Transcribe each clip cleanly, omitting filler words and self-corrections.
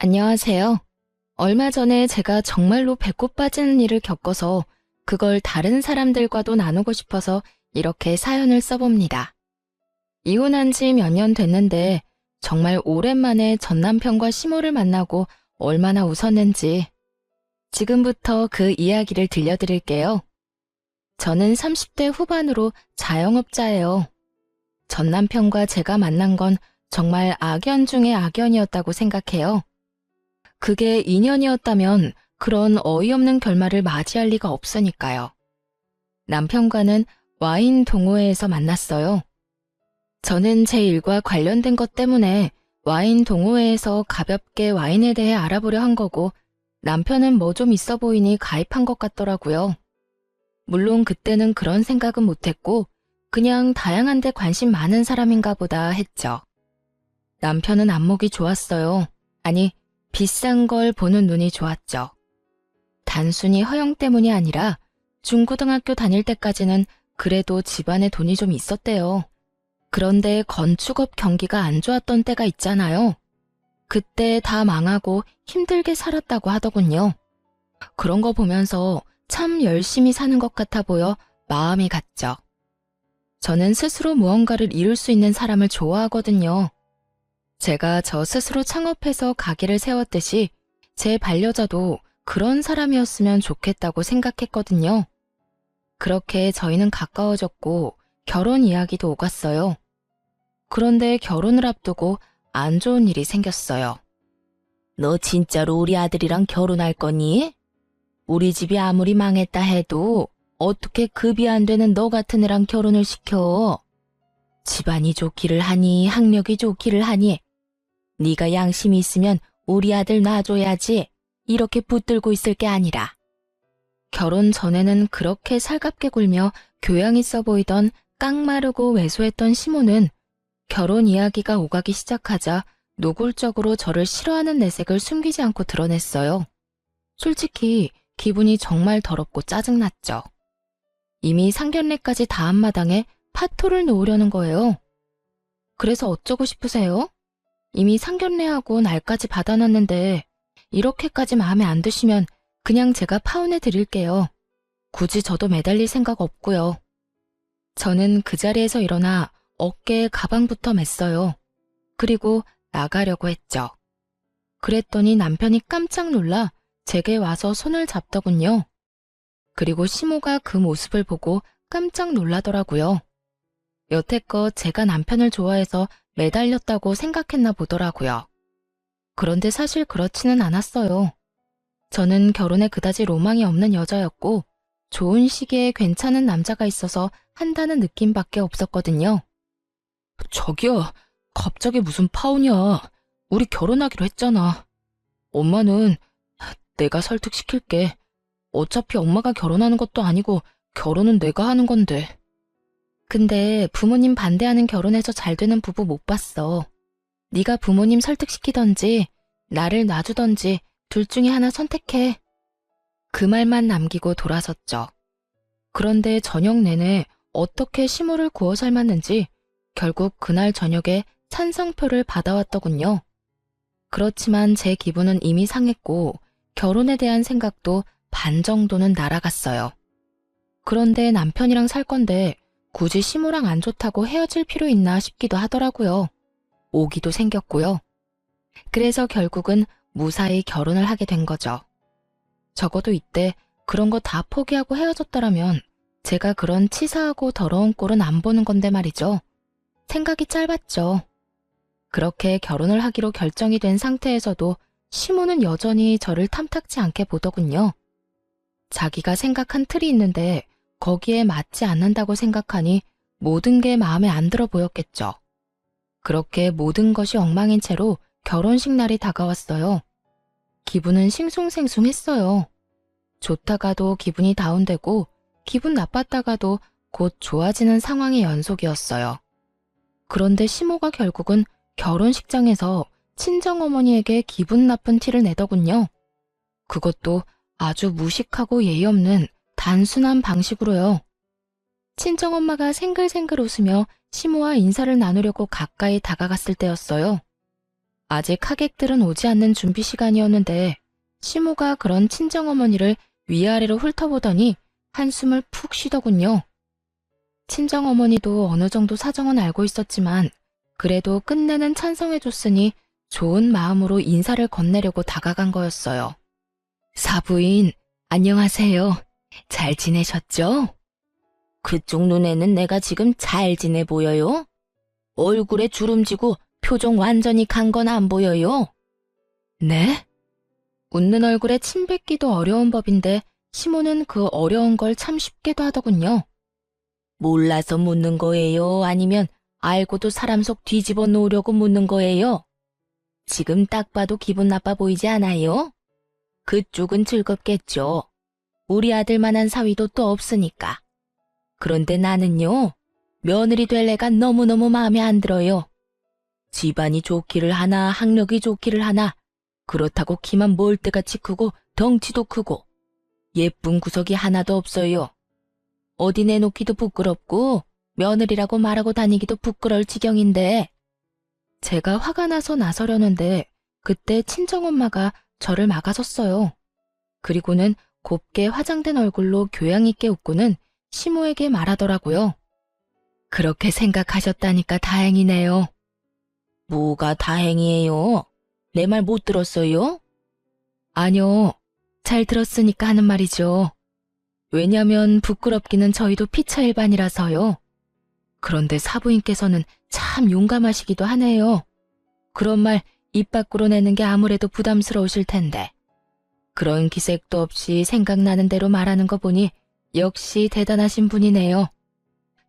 안녕하세요. 얼마 전에 제가 정말로 배꼽 빠지는 일을 겪어서 그걸 다른 사람들과도 나누고 싶어서 이렇게 사연을 써봅니다. 이혼한 지 몇 년 됐는데 정말 오랜만에 전 남편과 시모를 만나고 얼마나 웃었는지 지금부터 그 이야기를 들려드릴게요. 저는 30대 후반으로 자영업자예요. 전 남편과 제가 만난 건 정말 악연 중의 악연이었다고 생각해요. 그게 인연이었다면 그런 어이없는 결말을 맞이할 리가 없으니까요. 남편과는 와인 동호회에서 만났어요. 저는 제 일과 관련된 것 때문에 와인 동호회에서 가볍게 와인에 대해 알아보려 한 거고 남편은 뭐 좀 있어 보이니 가입한 것 같더라고요. 물론 그때는 그런 생각은 못했고 그냥 다양한 데 관심 많은 사람인가 보다 했죠. 남편은 안목이 좋았어요. 아니, 비싼 걸 보는 눈이 좋았죠. 단순히 허영 때문이 아니라 중고등학교 다닐 때까지는 그래도 집안에 돈이 좀 있었대요. 그런데 건축업 경기가 안 좋았던 때가 있잖아요. 그때 다 망하고 힘들게 살았다고 하더군요. 그런 거 보면서 참 열심히 사는 것 같아 보여 마음이 갔죠. 저는 스스로 무언가를 이룰 수 있는 사람을 좋아하거든요. 제가 저 스스로 창업해서 가게를 세웠듯이 제 반려자도 그런 사람이었으면 좋겠다고 생각했거든요. 그렇게 저희는 가까워졌고 결혼 이야기도 오갔어요. 그런데 결혼을 앞두고 안 좋은 일이 생겼어요. 너 진짜로 우리 아들이랑 결혼할 거니? 우리 집이 아무리 망했다 해도 어떻게 급이 안 되는 너 같은 애랑 결혼을 시켜? 집안이 좋기를 하니 학력이 좋기를 하니 네가 양심이 있으면 우리 아들 놔줘야지 이렇게 붙들고 있을 게 아니라. 결혼 전에는 그렇게 살갑게 굴며 교양 있어 보이던 깡마르고 왜소했던 시모는 결혼 이야기가 오가기 시작하자 노골적으로 저를 싫어하는 내색을 숨기지 않고 드러냈어요. 솔직히 기분이 정말 더럽고 짜증났죠. 이미 상견례까지 다 한 마당에 파토를 놓으려는 거예요. 그래서 어쩌고 싶으세요? 이미 상견례하고 날까지 받아놨는데 이렇게까지 마음에 안 드시면 그냥 제가 파혼해 드릴게요. 굳이 저도 매달릴 생각 없고요. 저는 그 자리에서 일어나 어깨에 가방부터 맸어요. 그리고 나가려고 했죠. 그랬더니 남편이 깜짝 놀라 제게 와서 손을 잡더군요. 그리고 시모가 그 모습을 보고 깜짝 놀라더라고요. 여태껏 제가 남편을 좋아해서 매달렸다고 생각했나 보더라고요. 그런데 사실 그렇지는 않았어요. 저는 결혼에 그다지 로망이 없는 여자였고 좋은 시기에 괜찮은 남자가 있어서 한다는 느낌밖에 없었거든요. 저기요, 갑자기 무슨 파혼이야. 우리 결혼하기로 했잖아. 엄마는 내가 설득시킬게. 어차피 엄마가 결혼하는 것도 아니고 결혼은 내가 하는 건데. 근데 부모님 반대하는 결혼해서 잘 되는 부부 못 봤어. 네가 부모님 설득시키던지 나를 놔주던지 둘 중에 하나 선택해. 그 말만 남기고 돌아섰죠. 그런데 저녁 내내 어떻게 시모를 구워 삶았는지 결국 그날 저녁에 찬성표를 받아왔더군요. 그렇지만 제 기분은 이미 상했고 결혼에 대한 생각도 반 정도는 날아갔어요. 그런데 남편이랑 살 건데 굳이 시모랑 안 좋다고 헤어질 필요 있나 싶기도 하더라고요. 오기도 생겼고요. 그래서 결국은 무사히 결혼을 하게 된 거죠. 적어도 이때 그런 거 다 포기하고 헤어졌더라면 제가 그런 치사하고 더러운 꼴은 안 보는 건데 말이죠. 생각이 짧았죠. 그렇게 결혼을 하기로 결정이 된 상태에서도 시모는 여전히 저를 탐탁지 않게 보더군요. 자기가 생각한 틀이 있는데 거기에 맞지 않는다고 생각하니 모든 게 마음에 안 들어 보였겠죠. 그렇게 모든 것이 엉망인 채로 결혼식 날이 다가왔어요. 기분은 싱숭생숭했어요. 좋다가도 기분이 다운되고 기분 나빴다가도 곧 좋아지는 상황의 연속이었어요. 그런데 시모가 결국은 결혼식장에서 친정어머니에게 기분 나쁜 티를 내더군요. 그것도 아주 무식하고 예의 없는 단순한 방식으로요. 친정엄마가 생글생글 웃으며 시모와 인사를 나누려고 가까이 다가갔을 때였어요. 아직 하객들은 오지 않는 준비 시간이었는데 시모가 그런 친정어머니를 위아래로 훑어보더니 한숨을 푹 쉬더군요. 친정어머니도 어느 정도 사정은 알고 있었지만 그래도 끝내는 찬성해줬으니 좋은 마음으로 인사를 건네려고 다가간 거였어요. 사부인, 안녕하세요. 잘 지내셨죠? 그쪽 눈에는 내가 지금 잘 지내 보여요? 얼굴에 주름지고 표정 완전히 간 건 안 보여요? 네? 웃는 얼굴에 침 뱉기도 어려운 법인데 시모는 그 어려운 걸 참 쉽게도 하더군요. 몰라서 묻는 거예요? 아니면 알고도 사람 속 뒤집어 놓으려고 묻는 거예요? 지금 딱 봐도 기분 나빠 보이지 않아요? 그쪽은 즐겁겠죠. 우리 아들만한 사위도 또 없으니까. 그런데 나는요, 며느리 될 애가 너무너무 마음에 안 들어요. 집안이 좋기를 하나, 학력이 좋기를 하나, 그렇다고 키만 몰대같이 크고 덩치도 크고 예쁜 구석이 하나도 없어요. 어디 내놓기도 부끄럽고 며느리라고 말하고 다니기도 부끄러울 지경인데. 제가 화가 나서 나서려는데 그때 친정엄마가 저를 막아섰어요. 그리고는 곱게 화장된 얼굴로 교양 있게 웃고는 시모에게 말하더라고요. 그렇게 생각하셨다니까 다행이네요. 뭐가 다행이에요? 내 말 못 들었어요? 아니요, 잘 들었으니까 하는 말이죠. 왜냐면 부끄럽기는 저희도 피차일반이라서요. 그런데 사부인께서는 참 용감하시기도 하네요. 그런 말 입 밖으로 내는 게 아무래도 부담스러우실 텐데. 그런 기색도 없이 생각나는 대로 말하는 거 보니 역시 대단하신 분이네요.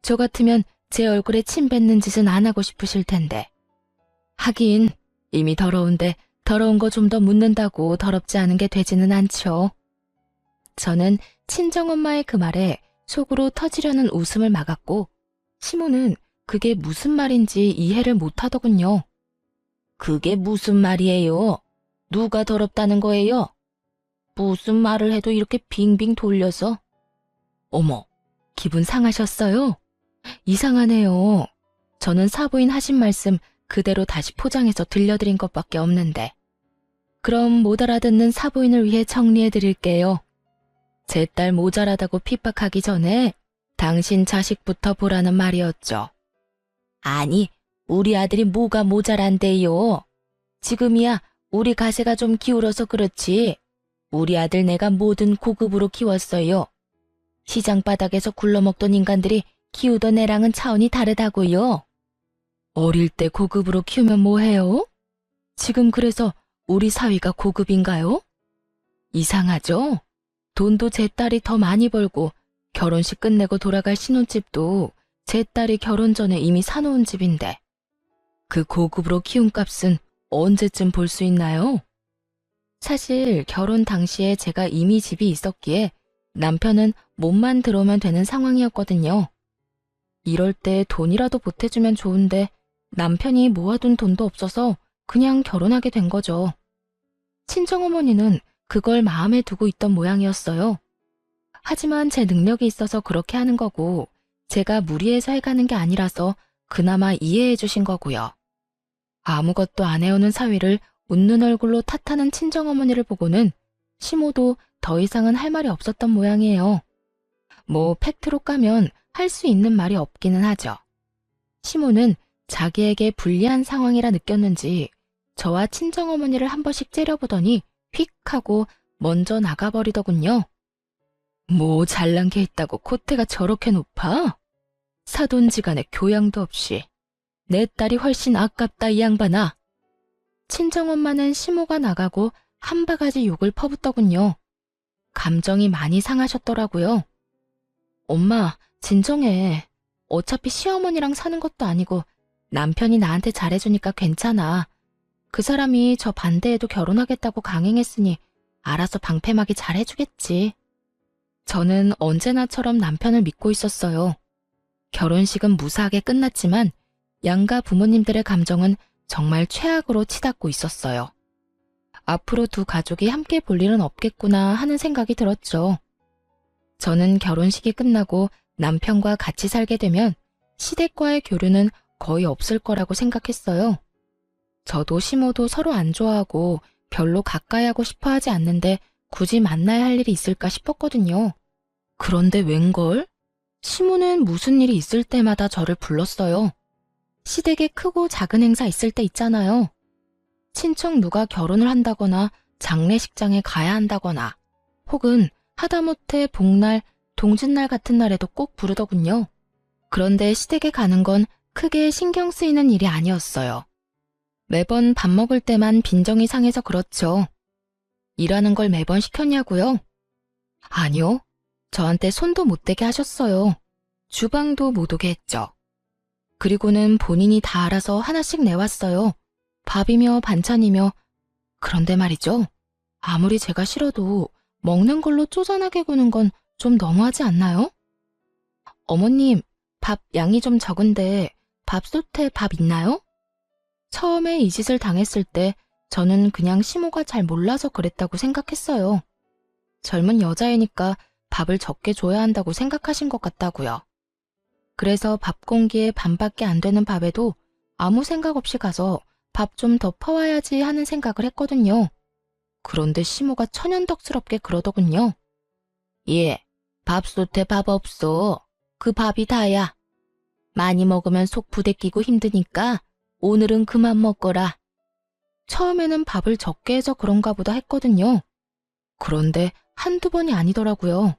저 같으면 제 얼굴에 침 뱉는 짓은 안 하고 싶으실 텐데. 하긴 이미 더러운데 더러운 거 좀 더 묻는다고 더럽지 않은 게 되지는 않죠. 저는 친정엄마의 그 말에 속으로 터지려는 웃음을 막았고 시모는 그게 무슨 말인지 이해를 못하더군요. 그게 무슨 말이에요? 누가 더럽다는 거예요? 무슨 말을 해도 이렇게 빙빙 돌려서. 어머, 기분 상하셨어요? 이상하네요. 저는 사부인 하신 말씀 그대로 다시 포장해서 들려드린 것밖에 없는데. 그럼 못 알아듣는 사부인을 위해 정리해 드릴게요. 제 딸 모자라다고 핍박하기 전에 당신 자식부터 보라는 말이었죠. 아니, 우리 아들이 뭐가 모자란데요? 지금이야 우리 가세가 좀 기울어서 그렇지. 우리 아들 내가 뭐든 고급으로 키웠어요. 시장 바닥에서 굴러먹던 인간들이 키우던 애랑은 차원이 다르다고요. 어릴 때 고급으로 키우면 뭐해요? 지금 그래서 우리 사위가 고급인가요? 이상하죠? 돈도 제 딸이 더 많이 벌고 결혼식 끝내고 돌아갈 신혼집도 제 딸이 결혼 전에 이미 사놓은 집인데 그 고급으로 키운 값은 언제쯤 볼 수 있나요? 사실 결혼 당시에 제가 이미 집이 있었기에 남편은 몸만 들어오면 되는 상황이었거든요. 이럴 때 돈이라도 보태주면 좋은데 남편이 모아둔 돈도 없어서 그냥 결혼하게 된 거죠. 친정어머니는 그걸 마음에 두고 있던 모양이었어요. 하지만 제 능력이 있어서 그렇게 하는 거고 제가 무리해서 해가는 게 아니라서 그나마 이해해 주신 거고요. 아무것도 안 해오는 사위를 웃는 얼굴로 탓하는 친정어머니를 보고는 시모도 더 이상은 할 말이 없었던 모양이에요. 뭐 팩트로 까면 할 수 있는 말이 없기는 하죠. 시모는 자기에게 불리한 상황이라 느꼈는지 저와 친정어머니를 한 번씩 째려보더니 휙 하고 먼저 나가버리더군요. 뭐 잘난 게 있다고 콧대가 저렇게 높아? 사돈지간에 교양도 없이. 내 딸이 훨씬 아깝다 이 양반아. 친정엄마는 시모가 나가고 한 바가지 욕을 퍼붓더군요. 감정이 많이 상하셨더라고요. 엄마, 진정해. 어차피 시어머니랑 사는 것도 아니고 남편이 나한테 잘해주니까 괜찮아. 그 사람이 저 반대해도 결혼하겠다고 강행했으니 알아서 방패막이 잘해주겠지. 저는 언제나처럼 남편을 믿고 있었어요. 결혼식은 무사하게 끝났지만 양가 부모님들의 감정은 정말 최악으로 치닫고 있었어요. 앞으로 두 가족이 함께 볼 일은 없겠구나 하는 생각이 들었죠. 저는 결혼식이 끝나고 남편과 같이 살게 되면 시댁과의 교류는 거의 없을 거라고 생각했어요. 저도 시모도 서로 안 좋아하고 별로 가까이 하고 싶어 하지 않는데 굳이 만나야 할 일이 있을까 싶었거든요. 그런데 웬걸? 시모는 무슨 일이 있을 때마다 저를 불렀어요. 시댁에 크고 작은 행사 있을 때 있잖아요. 친척 누가 결혼을 한다거나 장례식장에 가야 한다거나 혹은 하다못해 복날, 동짓날 같은 날에도 꼭 부르더군요. 그런데 시댁에 가는 건 크게 신경 쓰이는 일이 아니었어요. 매번 밥 먹을 때만 빈정이 상해서 그렇죠. 일하는 걸 매번 시켰냐고요? 아니요. 저한테 손도 못 대게 하셨어요. 주방도 못 오게 했죠. 그리고는 본인이 다 알아서 하나씩 내왔어요. 밥이며 반찬이며. 그런데 말이죠. 아무리 제가 싫어도 먹는 걸로 쪼잔하게 구는 건 좀 너무하지 않나요? 어머님, 밥 양이 좀 적은데 밥솥에 밥 있나요? 처음에 이 짓을 당했을 때 저는 그냥 시모가 잘 몰라서 그랬다고 생각했어요. 젊은 여자애니까 밥을 적게 줘야 한다고 생각하신 것 같다고요. 그래서 밥 공기에 반밖에 안 되는 밥에도 아무 생각 없이 가서 밥 좀 더 퍼와야지 하는 생각을 했거든요. 그런데 시모가 천연덕스럽게 그러더군요. 예, 밥솥에 밥 없어. 그 밥이 다야. 많이 먹으면 속 부대끼고 힘드니까 오늘은 그만 먹거라. 처음에는 밥을 적게 해서 그런가 보다 했거든요. 그런데 한두 번이 아니더라고요.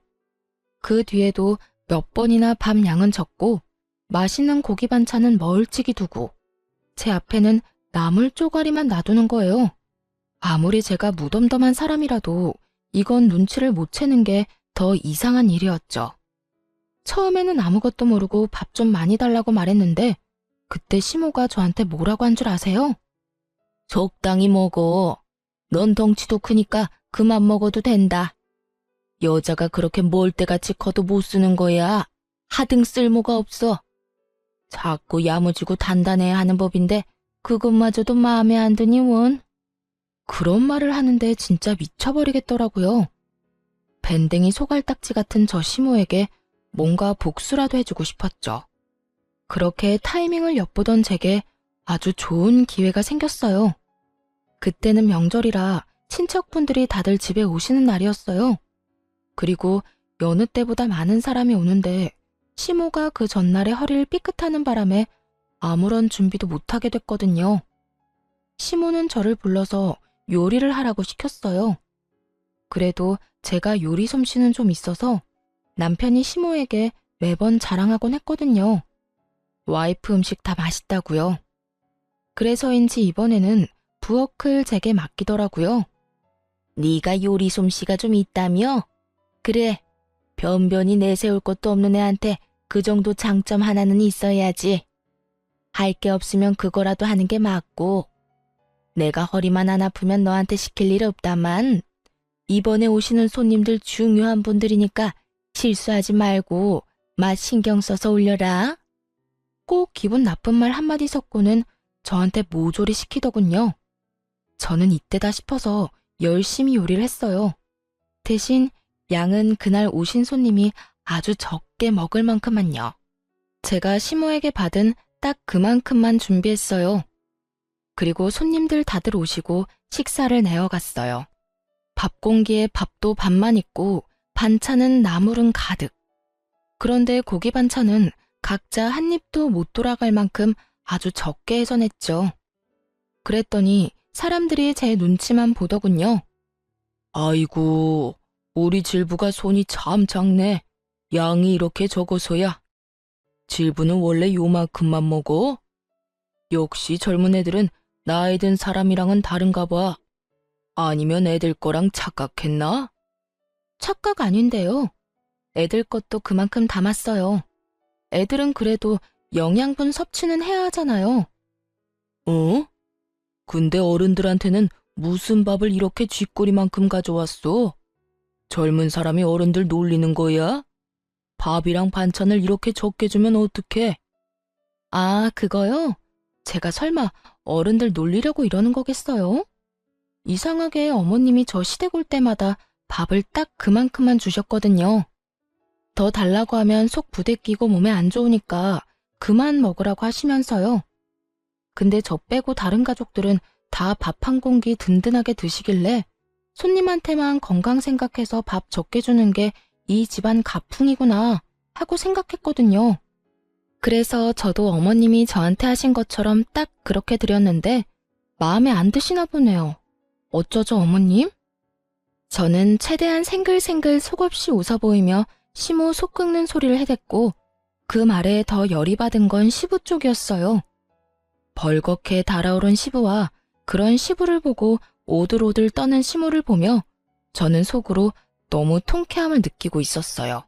그 뒤에도 몇 번이나 밥 양은 적고 맛있는 고기 반찬은 멀찍이 두고 제 앞에는 나물 쪼가리만 놔두는 거예요. 아무리 제가 무덤덤한 사람이라도 이건 눈치를 못 채는 게 더 이상한 일이었죠. 처음에는 아무것도 모르고 밥 좀 많이 달라고 말했는데 그때 시모가 저한테 뭐라고 한 줄 아세요? 적당히 먹어. 넌 덩치도 크니까 그만 먹어도 된다. 여자가 그렇게 멀때같이 커도 못 쓰는 거야. 하등 쓸모가 없어. 자꾸 야무지고 단단해야 하는 법인데 그것마저도 마음에 안 드니 원. 그런 말을 하는데 진짜 미쳐버리겠더라고요. 밴댕이 소갈딱지 같은 저 시모에게 뭔가 복수라도 해주고 싶었죠. 그렇게 타이밍을 엿보던 제게 아주 좋은 기회가 생겼어요. 그때는 명절이라 친척분들이 다들 집에 오시는 날이었어요. 그리고 여느 때보다 많은 사람이 오는데 시모가 그 전날에 허리를 삐끗하는 바람에 아무런 준비도 못하게 됐거든요. 시모는 저를 불러서 요리를 하라고 시켰어요. 그래도 제가 요리 솜씨는 좀 있어서 남편이 시모에게 매번 자랑하곤 했거든요. 와이프 음식 다 맛있다고요. 그래서인지 이번에는 부엌을 제게 맡기더라고요. 네가 요리 솜씨가 좀 있다며? 그래, 변변히 내세울 것도 없는 애한테 그 정도 장점 하나는 있어야지. 할 게 없으면 그거라도 하는 게 맞고. 내가 허리만 안 아프면 너한테 시킬 일 없다만 이번에 오시는 손님들 중요한 분들이니까 실수하지 말고 맛 신경 써서 올려라. 꼭 기분 나쁜 말 한마디 섞고는 저한테 모조리 시키더군요. 저는 이때다 싶어서 열심히 요리를 했어요. 대신 양은 그날 오신 손님이 아주 적게 먹을 만큼만요. 제가 시모에게 받은 딱 그만큼만 준비했어요. 그리고 손님들 다들 오시고 식사를 내어갔어요. 밥 공기에 밥도 반만 있고 반찬은 나물은 가득. 그런데 고기 반찬은 각자 한 입도 못 돌아갈 만큼 아주 적게 해서 냈죠. 그랬더니 사람들이 제 눈치만 보더군요. 아이고, 우리 질부가 손이 참 작네. 양이 이렇게 적어서야. 질부는 원래 요만큼만 먹어? 역시 젊은 애들은 나이 든 사람이랑은 다른가 봐. 아니면 애들 거랑 착각했나? 착각 아닌데요. 애들 것도 그만큼 담았어요. 애들은 그래도 영양분 섭취는 해야 하잖아요. 어? 근데 어른들한테는 무슨 밥을 이렇게 쥐꼬리만큼 가져왔어? 젊은 사람이 어른들 놀리는 거야? 밥이랑 반찬을 이렇게 적게 주면 어떡해? 아, 그거요? 제가 설마 어른들 놀리려고 이러는 거겠어요? 이상하게 어머님이 저 시댁 올 때마다 밥을 딱 그만큼만 주셨거든요. 더 달라고 하면 속 부대끼고 몸에 안 좋으니까 그만 먹으라고 하시면서요. 근데 저 빼고 다른 가족들은 다 밥 한 공기 든든하게 드시길래 손님한테만 건강 생각해서 밥 적게 주는 게 이 집안 가풍이구나 하고 생각했거든요. 그래서 저도 어머님이 저한테 하신 것처럼 딱 그렇게 드렸는데 마음에 안 드시나 보네요. 어쩌죠, 어머님? 저는 최대한 생글생글 속없이 웃어 보이며 시모 속 끓는 소리를 해댔고 그 말에 더 열이 받은 건 시부 쪽이었어요. 벌겋게 달아오른 시부와 그런 시부를 보고 오들오들 떠는 시모를 보며 저는 속으로 너무 통쾌함을 느끼고 있었어요.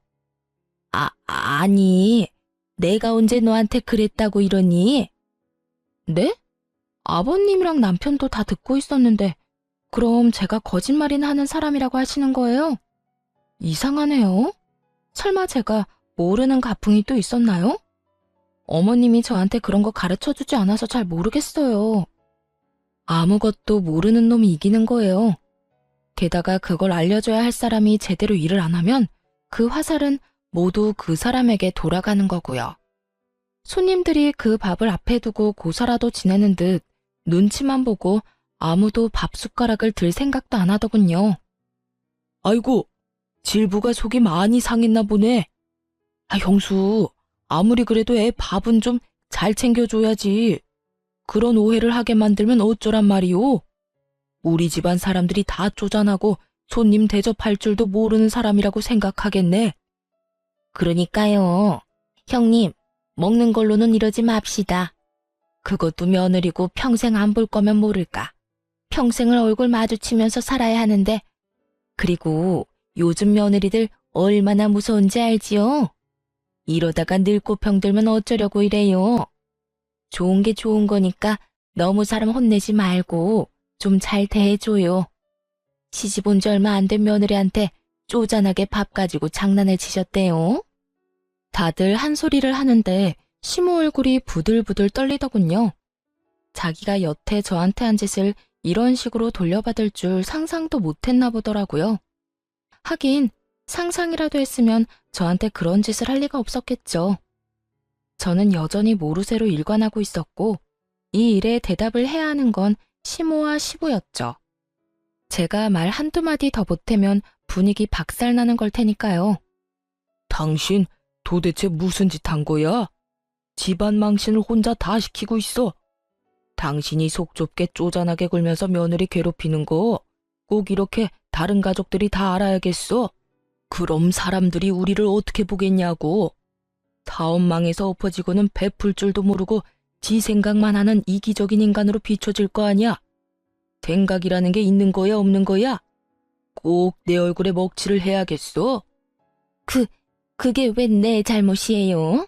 아니, 내가 언제 너한테 그랬다고 이러니? 네? 아버님이랑 남편도 다 듣고 있었는데 그럼 제가 거짓말이나 하는 사람이라고 하시는 거예요? 이상하네요. 설마 제가 모르는 가풍이 또 있었나요? 어머님이 저한테 그런 거 가르쳐주지 않아서 잘 모르겠어요. 아무것도 모르는 놈이 이기는 거예요. 게다가 그걸 알려줘야 할 사람이 제대로 일을 안 하면 그 화살은 모두 그 사람에게 돌아가는 거고요. 손님들이 그 밥을 앞에 두고 고사라도 지내는 듯 눈치만 보고 아무도 밥 숟가락을 들 생각도 안 하더군요. 아이고, 질부가 속이 많이 상했나 보네. 형수, 아무리 그래도 애 밥은 좀 잘 챙겨줘야지. 그런 오해를 하게 만들면 어쩌란 말이오? 우리 집안 사람들이 다 쪼잔하고 손님 대접할 줄도 모르는 사람이라고 생각하겠네. 그러니까요. 형님, 먹는 걸로는 이러지 맙시다. 그것도 며느리고 평생 안 볼 거면 모를까. 평생을 얼굴 마주치면서 살아야 하는데. 그리고 요즘 며느리들 얼마나 무서운지 알지요? 이러다가 늙고 병들면 어쩌려고 이래요. 좋은 게 좋은 거니까 너무 사람 혼내지 말고 좀 잘 대해줘요. 시집 온 지 얼마 안 된 며느리한테 쪼잔하게 밥 가지고 장난을 치셨대요. 다들 한 소리를 하는데 시모 얼굴이 부들부들 떨리더군요. 자기가 여태 저한테 한 짓을 이런 식으로 돌려받을 줄 상상도 못했나 보더라고요. 하긴 상상이라도 했으면 저한테 그런 짓을 할 리가 없었겠죠. 저는 여전히 모르쇠로 일관하고 있었고 이 일에 대답을 해야 하는 건 시모와 시부였죠. 제가 말 한두 마디 더 보태면 분위기 박살나는 걸 테니까요. 당신 도대체 무슨 짓 한 거야? 집안 망신을 혼자 다 시키고 있어. 당신이 속 좁게 쪼잔하게 굴면서 며느리 괴롭히는 거 꼭 이렇게 다른 가족들이 다 알아야겠어. 그럼 사람들이 우리를 어떻게 보겠냐고. 사업망에서 엎어지고는 베풀 줄도 모르고 지 생각만 하는 이기적인 인간으로 비춰질 거 아니야. 생각이라는 게 있는 거야 없는 거야? 꼭 내 얼굴에 먹칠을 해야겠어. 그게 왜 내 잘못이에요?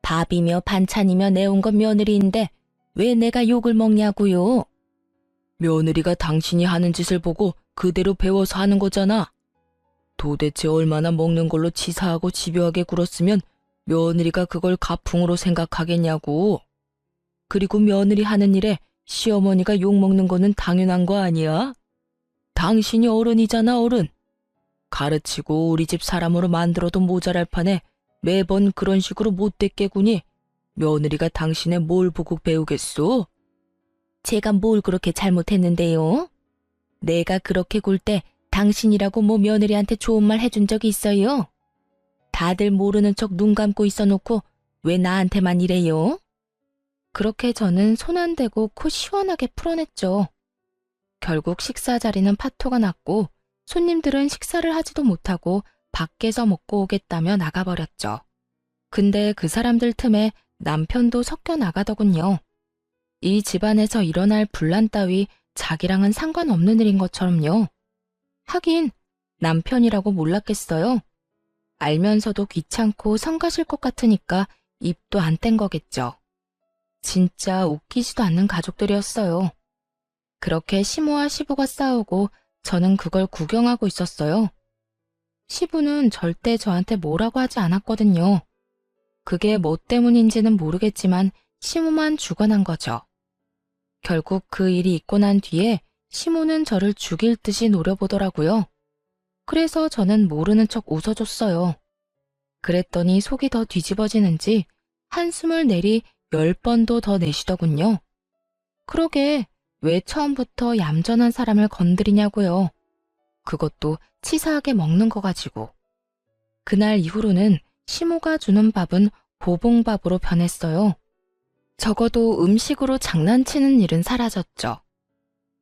밥이며 반찬이며 내온 건 며느리인데 왜 내가 욕을 먹냐고요? 며느리가 당신이 하는 짓을 보고 그대로 배워서 하는 거잖아. 도대체 얼마나 먹는 걸로 치사하고 집요하게 굴었으면 며느리가 그걸 가풍으로 생각하겠냐고. 그리고 며느리 하는 일에 시어머니가 욕먹는 거는 당연한 거 아니야? 당신이 어른이잖아, 어른. 가르치고 우리 집 사람으로 만들어도 모자랄 판에 매번 그런 식으로 못됐게 구니 며느리가 당신의 뭘 보고 배우겠소? 제가 뭘 그렇게 잘못했는데요? 내가 그렇게 굴 때 당신이라고 뭐 며느리한테 좋은 말 해준 적이 있어요? 다들 모르는 척 눈 감고 있어 놓고 왜 나한테만 이래요? 그렇게 저는 손 안 대고 코 시원하게 풀어냈죠. 결국 식사 자리는 파토가 났고 손님들은 식사를 하지도 못하고 밖에서 먹고 오겠다며 나가버렸죠. 근데 그 사람들 틈에 남편도 섞여 나가더군요. 이 집안에서 일어날 분란 따위 자기랑은 상관없는 일인 것처럼요. 하긴 남편이라고 몰랐겠어요. 알면서도 귀찮고 성가실 것 같으니까 입도 안 뗀 거겠죠. 진짜 웃기지도 않는 가족들이었어요. 그렇게 시모와 시부가 싸우고 저는 그걸 구경하고 있었어요. 시부는 절대 저한테 뭐라고 하지 않았거든요. 그게 뭐 때문인지는 모르겠지만 시모만 주관한 거죠. 결국 그 일이 있고 난 뒤에 시모는 저를 죽일 듯이 노려보더라고요. 그래서 저는 모르는 척 웃어줬어요. 그랬더니 속이 더 뒤집어지는지 한숨을 내리 10번도 더 내쉬더군요. 그러게 왜 처음부터 얌전한 사람을 건드리냐고요. 그것도 치사하게 먹는 거 가지고. 그날 이후로는 시모가 주는 밥은 보봉밥으로 변했어요. 적어도 음식으로 장난치는 일은 사라졌죠.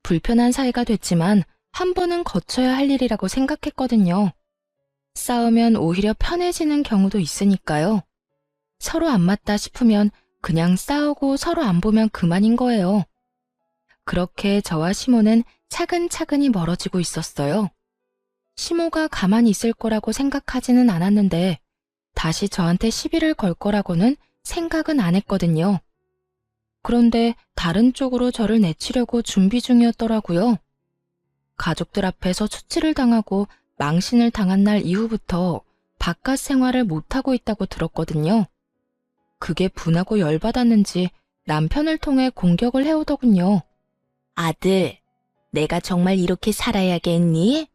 불편한 사이가 됐지만 한 번은 거쳐야 할 일이라고 생각했거든요. 싸우면 오히려 편해지는 경우도 있으니까요. 서로 안 맞다 싶으면 그냥 싸우고 서로 안 보면 그만인 거예요. 그렇게 저와 시모는 차근차근히 멀어지고 있었어요. 시모가 가만히 있을 거라고 생각하지는 않았는데 다시 저한테 시비를 걸 거라고는 생각은 안 했거든요. 그런데 다른 쪽으로 저를 내치려고 준비 중이었더라고요. 가족들 앞에서 추치를 당하고 망신을 당한 날 이후부터 바깥 생활을 못하고 있다고 들었거든요. 그게 분하고 열받았는지 남편을 통해 공격을 해오더군요. 아들, 내가 정말 이렇게 살아야겠니?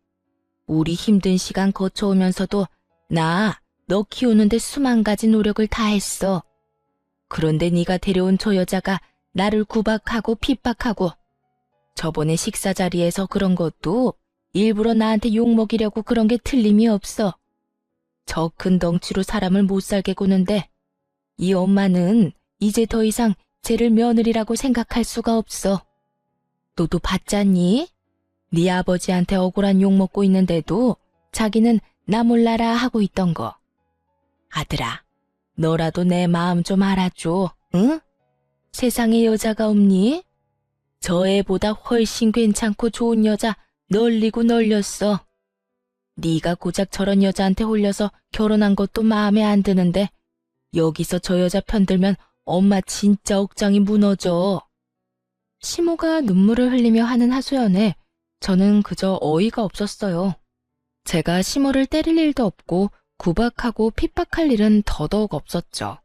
우리 힘든 시간 거쳐오면서도 너 키우는데 수만 가지 노력을 다했어. 그런데 네가 데려온 저 여자가 나를 구박하고 핍박하고 저번에 식사 자리에서 그런 것도 일부러 나한테 욕먹이려고 그런 게 틀림이 없어. 저 큰 덩치로 사람을 못 살게 구는데 이 엄마는 이제 더 이상 쟤를 며느리라고 생각할 수가 없어. 너도 봤잖니? 네 아버지한테 억울한 욕먹고 있는데도 자기는 나 몰라라 하고 있던 거. 아들아, 너라도 내 마음 좀 알아줘, 응? 세상에 여자가 없니? 저 애보다 훨씬 괜찮고 좋은 여자 널리고 널렸어. 네가 고작 저런 여자한테 홀려서 결혼한 것도 마음에 안 드는데 여기서 저 여자 편들면 엄마 진짜 억장이 무너져. 시모가 눈물을 흘리며 하는 하소연에 저는 그저 어이가 없었어요. 제가 시모를 때릴 일도 없고 구박하고 핍박할 일은 더더욱 없었죠.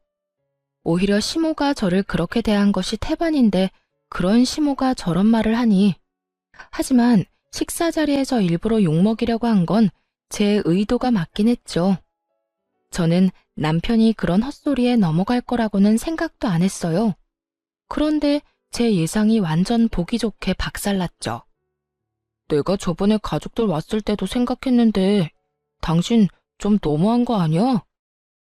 오히려 시모가 저를 그렇게 대한 것이 태반인데 그런 시모가 저런 말을 하니. 하지만 식사 자리에서 일부러 욕먹이려고 한 건 제 의도가 맞긴 했죠. 저는 남편이 그런 헛소리에 넘어갈 거라고는 생각도 안 했어요. 그런데 제 예상이 완전 보기 좋게 박살났죠. 내가 저번에 가족들 왔을 때도 생각했는데 당신 좀 너무한 거 아니야?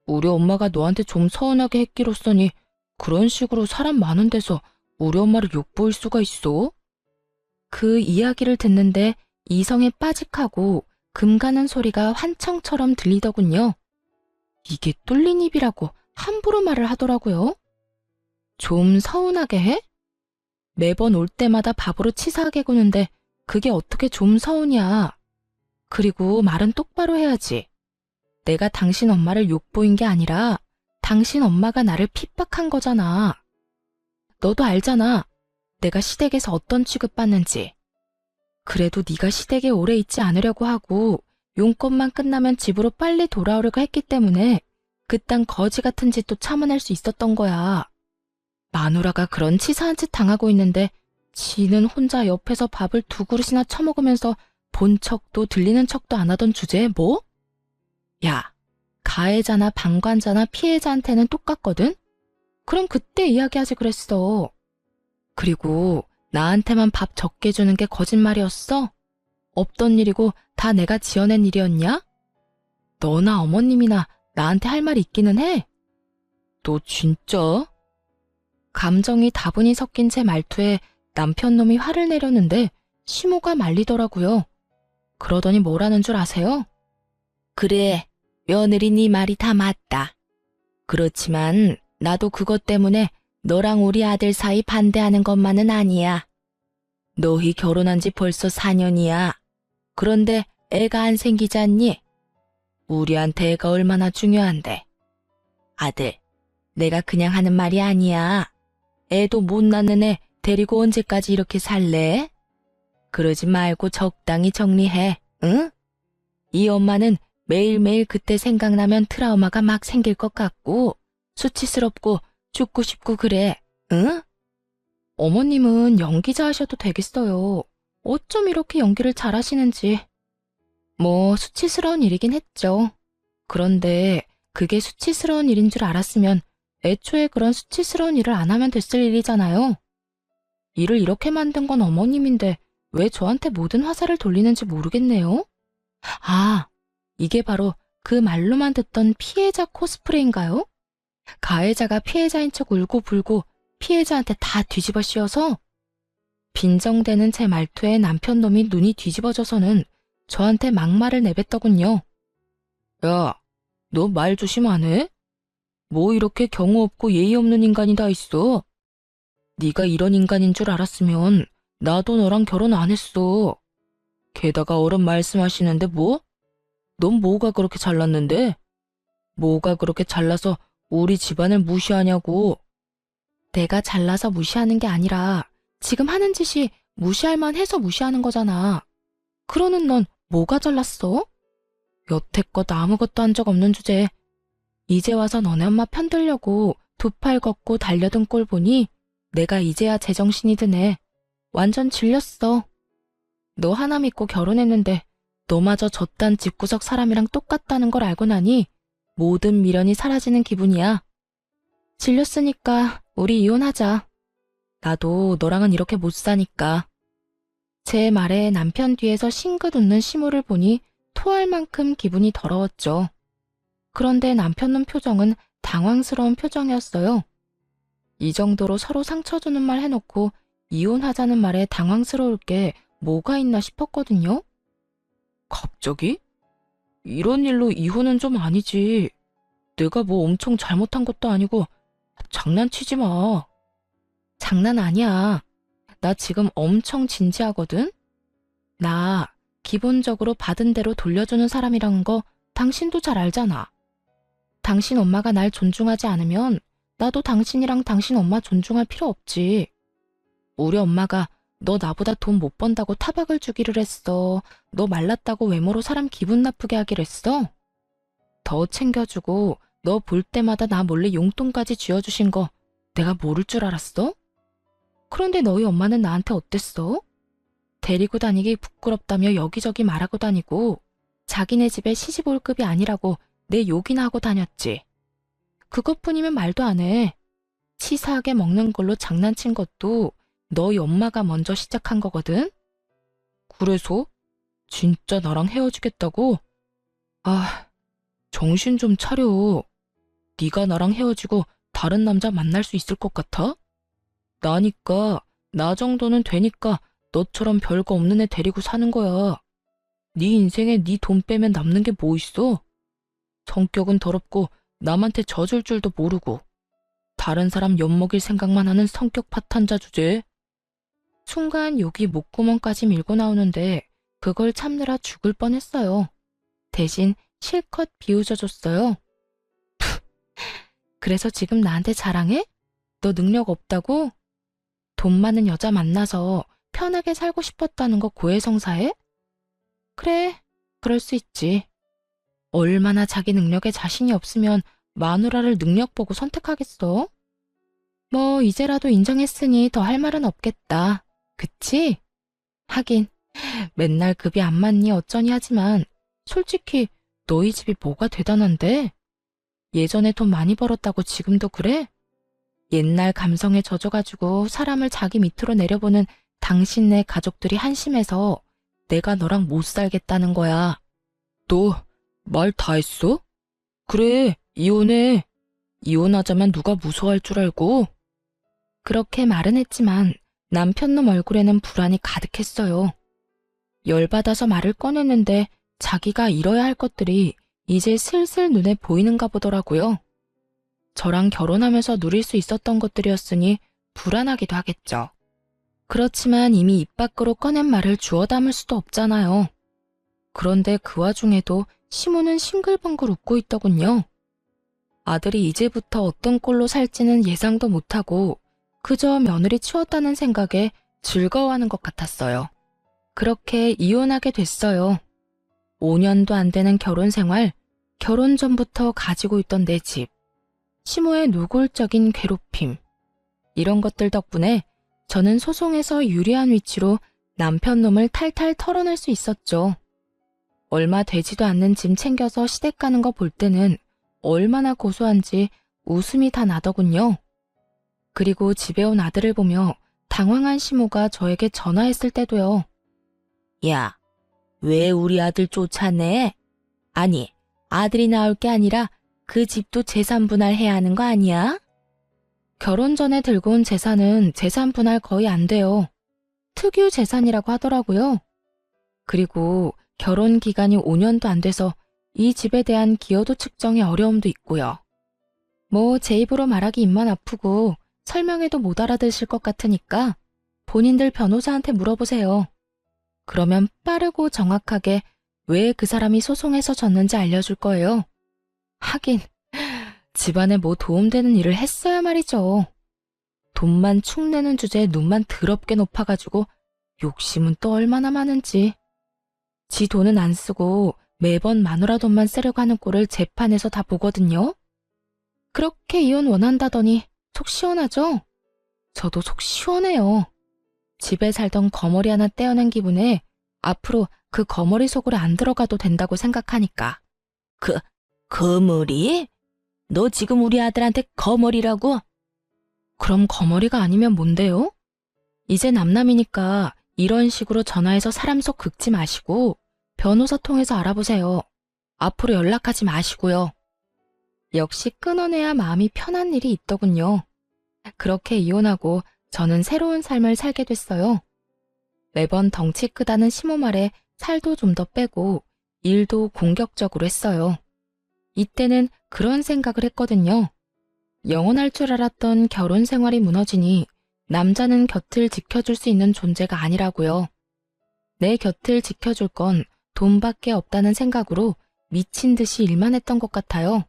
우리 엄마가 너한테 좀 서운하게 했기로써니 그런 식으로 사람 많은 데서 우리 엄마를 욕보일 수가 있어? 그 이야기를 듣는데 이성에 빠직하고 금 가는 소리가 환청처럼 들리더군요. 이게 뚫린 입이라고 함부로 말을 하더라고요. 좀 서운하게 해? 매번 올 때마다 밥으로 치사하게 구는데 그게 어떻게 좀 서운이야. 그리고 말은 똑바로 해야지. 내가 당신 엄마를 욕보인 게 아니라 당신 엄마가 나를 핍박한 거잖아. 너도 알잖아. 내가 시댁에서 어떤 취급받는지. 그래도 네가 시댁에 오래 있지 않으려고 하고 용건만 끝나면 집으로 빨리 돌아오려고 했기 때문에 그딴 거지 같은 짓도 참아낼 수 있었던 거야. 마누라가 그런 치사한 짓 당하고 있는데 지는 혼자 옆에서 밥을 2그릇이나 처먹으면서 본 척도 들리는 척도 안 하던 주제에 뭐? 야, 가해자나 방관자나 피해자한테는 똑같거든? 그럼 그때 이야기하지 그랬어. 그리고 나한테만 밥 적게 주는 게 거짓말이었어? 없던 일이고 다 내가 지어낸 일이었냐? 너나 어머님이나 나한테 할 말이 있기는 해? 너 진짜? 감정이 다분히 섞인 제 말투에 남편 놈이 화를 내려는데 시모가 말리더라고요. 그러더니 뭐라는 줄 아세요? 그래, 며느리 네 말이 다 맞다. 그렇지만 나도 그것 때문에 너랑 우리 아들 사이 반대하는 것만은 아니야. 너희 결혼한 지 벌써 4년이야. 그런데 애가 안 생기잖니? 우리한테 애가 얼마나 중요한데. 아들, 내가 그냥 하는 말이 아니야. 애도 못 낳는 애 데리고 언제까지 이렇게 살래? 그러지 말고 적당히 정리해, 응? 이 엄마는 매일매일 그때 생각나면 트라우마가 막 생길 것 같고 수치스럽고 죽고 싶고 그래, 응? 어머님은 연기자 하셔도 되겠어요. 어쩜 이렇게 연기를 잘하시는지. 뭐 수치스러운 일이긴 했죠. 그런데 그게 수치스러운 일인 줄 알았으면 애초에 그런 수치스러운 일을 안 하면 됐을 일이잖아요. 일을 이렇게 만든 건 어머님인데 왜 저한테 모든 화살을 돌리는지 모르겠네요. 아, 이게 바로 그 말로만 듣던 피해자 코스프레인가요? 가해자가 피해자인 척 울고 불고 피해자한테 다 뒤집어 씌워서 빈정대는 제 말투에 남편 놈이 눈이 뒤집어져서는 저한테 막말을 내뱉더군요. 야, 너 말 조심 안 해? 뭐 이렇게 경우 없고 예의 없는 인간이 다 있어. 네가 이런 인간인 줄 알았으면 나도 너랑 결혼 안 했어. 게다가 어른 말씀하시는데 뭐? 넌 뭐가 그렇게 잘났는데? 뭐가 그렇게 잘나서 우리 집안을 무시하냐고. 내가 잘나서 무시하는 게 아니라 지금 하는 짓이 무시할 만해서 무시하는 거잖아. 그러는 넌 뭐가 잘났어? 여태껏 아무것도 한 적 없는 주제에 이제 와서 너네 엄마 편들려고 두 팔 걷고 달려든 꼴 보니 내가 이제야 제정신이 드네. 완전 질렸어. 너 하나 믿고 결혼했는데 너마저 저딴 집구석 사람이랑 똑같다는 걸 알고 나니 모든 미련이 사라지는 기분이야. 질렸으니까 우리 이혼하자. 나도 너랑은 이렇게 못 사니까. 제 말에 남편 뒤에서 싱긋 웃는 시무를 보니 토할 만큼 기분이 더러웠죠. 그런데 남편 놈 표정은 당황스러운 표정이었어요. 이 정도로 서로 상처 주는 말 해놓고 이혼하자는 말에 당황스러울 게 뭐가 있나 싶었거든요. 갑자기? 이런 일로 이혼은 좀 아니지. 내가 뭐 엄청 잘못한 것도 아니고 장난치지 마. 장난 아니야. 나 지금 엄청 진지하거든? 나 기본적으로 받은 대로 돌려주는 사람이라는 거 당신도 잘 알잖아. 당신 엄마가 날 존중하지 않으면 나도 당신이랑 당신 엄마 존중할 필요 없지. 우리 엄마가 너 나보다 돈 못 번다고 타박을 주기를 했어. 너 말랐다고 외모로 사람 기분 나쁘게 하기를 했어. 더 챙겨주고 너 볼 때마다 나 몰래 용돈까지 쥐어주신 거 내가 모를 줄 알았어? 그런데 너희 엄마는 나한테 어땠어? 데리고 다니기 부끄럽다며 여기저기 말하고 다니고 자기네 집에 시집 올 급이 아니라고 내 욕이나 하고 다녔지. 그것뿐이면 말도 안 해. 치사하게 먹는 걸로 장난친 것도 너희 엄마가 먼저 시작한 거거든? 그래서? 진짜 나랑 헤어지겠다고? 아, 정신 좀 차려. 네가 나랑 헤어지고 다른 남자 만날 수 있을 것 같아? 나니까, 나 정도는 되니까 너처럼 별거 없는 애 데리고 사는 거야. 네 인생에 네 돈 빼면 남는 게 뭐 있어? 성격은 더럽고 남한테 져줄 줄도 모르고 다른 사람 엿먹일 생각만 하는 성격 파탄자 주제. 순간 욕이 목구멍까지 밀고 나오는데 그걸 참느라 죽을 뻔했어요. 대신 실컷 비웃어줬어요. 그래서 지금 나한테 자랑해? 너 능력 없다고? 돈 많은 여자 만나서 편하게 살고 싶었다는 거 고해성사해? 그래, 그럴 수 있지. 얼마나 자기 능력에 자신이 없으면 마누라를 능력 보고 선택하겠어? 뭐 이제라도 인정했으니 더 할 말은 없겠다. 그치? 하긴 맨날 급이 안 맞니 어쩌니 하지만 솔직히 너희 집이 뭐가 대단한데? 예전에 돈 많이 벌었다고 지금도 그래? 옛날 감성에 젖어가지고 사람을 자기 밑으로 내려보는 당신네 가족들이 한심해서 내가 너랑 못 살겠다는 거야. 너 말 다 했어? 그래, 이혼해. 이혼하자면 누가 무서워할 줄 알고? 그렇게 말은 했지만 남편놈 얼굴에는 불안이 가득했어요. 열받아서 말을 꺼냈는데 자기가 이뤄야 할 것들이 이제 슬슬 눈에 보이는가 보더라고요. 저랑 결혼하면서 누릴 수 있었던 것들이었으니 불안하기도 하겠죠. 그렇지만 이미 입 밖으로 꺼낸 말을 주워 담을 수도 없잖아요. 그런데 그 와중에도 시모는 싱글벙글 웃고 있더군요. 아들이 이제부터 어떤 꼴로 살지는 예상도 못하고 그저 며느리 치웠다는 생각에 즐거워하는 것 같았어요. 그렇게 이혼하게 됐어요. 5년도 안 되는 결혼 생활, 결혼 전부터 가지고 있던 내 집, 시모의 노골적인 괴롭힘, 이런 것들 덕분에 저는 소송에서 유리한 위치로 남편 놈을 탈탈 털어낼 수 있었죠. 얼마 되지도 않는 짐 챙겨서 시댁 가는 거 볼 때는 얼마나 고소한지 웃음이 다 나더군요. 그리고 집에 온 아들을 보며 당황한 시모가 저에게 전화했을 때도요. 야, 왜 우리 아들 쫓아내? 아니, 아들이 나올 게 아니라 그 집도 재산 분할해야 하는 거 아니야? 결혼 전에 들고 온 재산은 재산 분할 거의 안 돼요. 특유 재산이라고 하더라고요. 그리고 결혼 기간이 5년도 안 돼서 이 집에 대한 기여도 측정에 어려움도 있고요. 뭐 제 입으로 말하기 입만 아프고 설명해도 못 알아들으실 것 같으니까 본인들 변호사한테 물어보세요. 그러면 빠르고 정확하게 왜 그 사람이 소송해서 졌는지 알려줄 거예요. 하긴 집안에 뭐 도움되는 일을 했어야 말이죠. 돈만 축내는 주제에 눈만 더럽게 높아가지고 욕심은 또 얼마나 많은지. 지 돈은 안 쓰고 매번 마누라 돈만 쓰려고 하는 꼴을 재판에서 다 보거든요. 그렇게 이혼 원한다더니 속 시원하죠? 저도 속 시원해요. 집에 살던 거머리 하나 떼어낸 기분에 앞으로 그 거머리 속으로 안 들어가도 된다고 생각하니까. 거머리? 너 지금 우리 아들한테 거머리라고? 그럼 거머리가 아니면 뭔데요? 이제 남남이니까 이런 식으로 전화해서 사람 속 긁지 마시고 변호사 통해서 알아보세요. 앞으로 연락하지 마시고요. 역시 끊어내야 마음이 편한 일이 있더군요. 그렇게 이혼하고 저는 새로운 삶을 살게 됐어요. 매번 덩치 크다는 시모 말에 살도 좀 더 빼고 일도 공격적으로 했어요. 이때는 그런 생각을 했거든요. 영원할 줄 알았던 결혼 생활이 무너지니 남자는 곁을 지켜줄 수 있는 존재가 아니라고요. 내 곁을 지켜줄 건 돈밖에 없다는 생각으로 미친 듯이 일만 했던 것 같아요.